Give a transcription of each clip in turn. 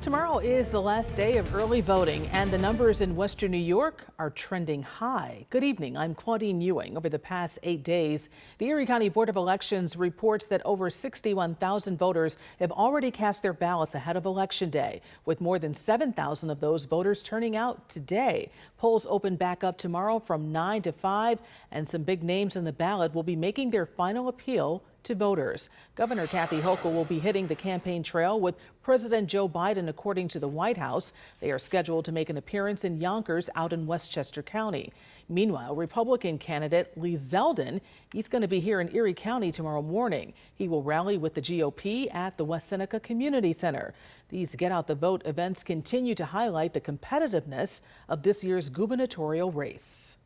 Tomorrow is the last day of early voting, and the numbers in Western New York are trending high. Good evening. I'm Claudine Ewing. Over the past 8 days, the Erie County Board of Elections reports that over 61,000 voters have already cast their ballots ahead of Election Day, with more than 7,000 of those voters turning out today. Polls open back up tomorrow from 9 to 5, and some big names in the ballot will be making their final appeal to voters. Governor Kathy Hochul will be hitting the campaign trail with President Joe Biden, according to the White House. They are scheduled to make an appearance in Yonkers out in Westchester County. Meanwhile, Republican candidate Lee Zeldin, he's going to be here in Erie County tomorrow morning. He will rally with the GOP at the West Seneca Community Center. These Get Out the Vote events continue to highlight the competitiveness of this year's gubernatorial race.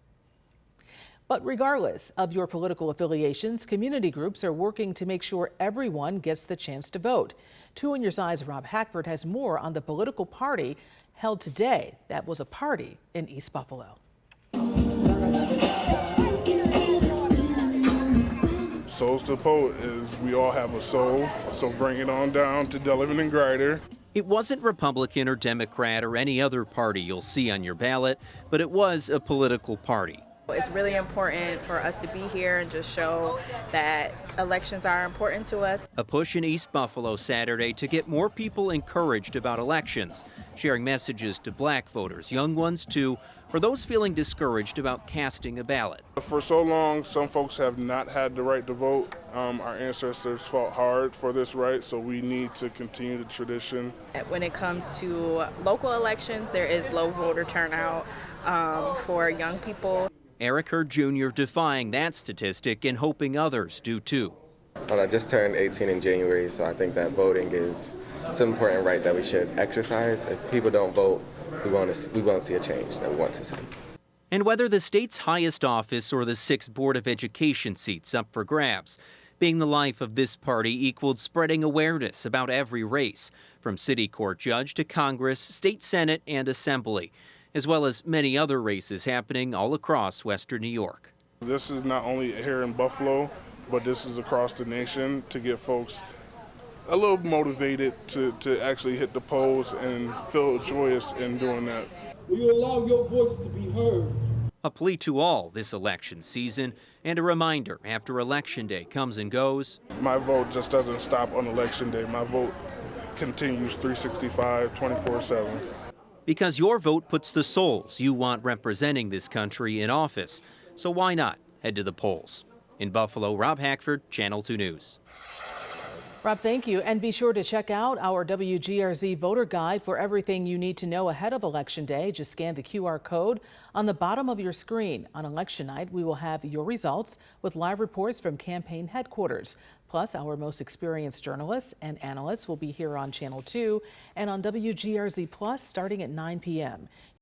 But regardless of your political affiliations, community groups are working to make sure everyone gets the chance to vote. 2 on Your Side's Rob Hackford has more on the political party held today. That was a party in East Buffalo. Souls to Vote is we all have a soul, so bring it on down to Delavan and Grider. It wasn't Republican or Democrat or any other party you'll see on your ballot, but it was a political party. It's really important for us to be here and just show that elections are important to us. A push in East Buffalo Saturday to get more people encouraged about elections, sharing messages to black voters, young ones too, or those feeling discouraged about casting a ballot. For so long, some folks have not had the right to vote. Our ancestors fought hard for this right, so we need to continue the tradition. When it comes to local elections, there is low voter turnout for young people. Eric Hurd Jr. defying that statistic and hoping others do too. Well, I just turned 18 in January, so I think that voting is an important right that we should exercise. If people don't vote, we won't see a change that we want to see. And whether the state's highest office or the 6 Board of Education seats up for grabs, being the life of this party equaled spreading awareness about every race, from city court judge to Congress, state Senate, and Assembly, as well as many other races happening all across Western New York. This is not only here in Buffalo, but this is across the nation to get folks a little motivated to actually hit the polls and feel joyous in doing that. Will you allow your voice to be heard? A plea to all this election season, and a reminder after Election Day comes and goes. My vote just doesn't stop on Election Day. My vote continues 365, 24/7. Because your vote puts the souls you want representing this country in office. So why not head to the polls? In Buffalo, Rob Hackford, Channel 2 News. Rob, thank you. And be sure to check out our WGRZ voter guide for everything you need to know ahead of Election Day. Just scan the QR code on the bottom of your screen. On election night, we will have your results with live reports from campaign headquarters. Plus, our most experienced journalists and analysts will be here on Channel 2 and on WGRZ Plus starting at 9 p.m.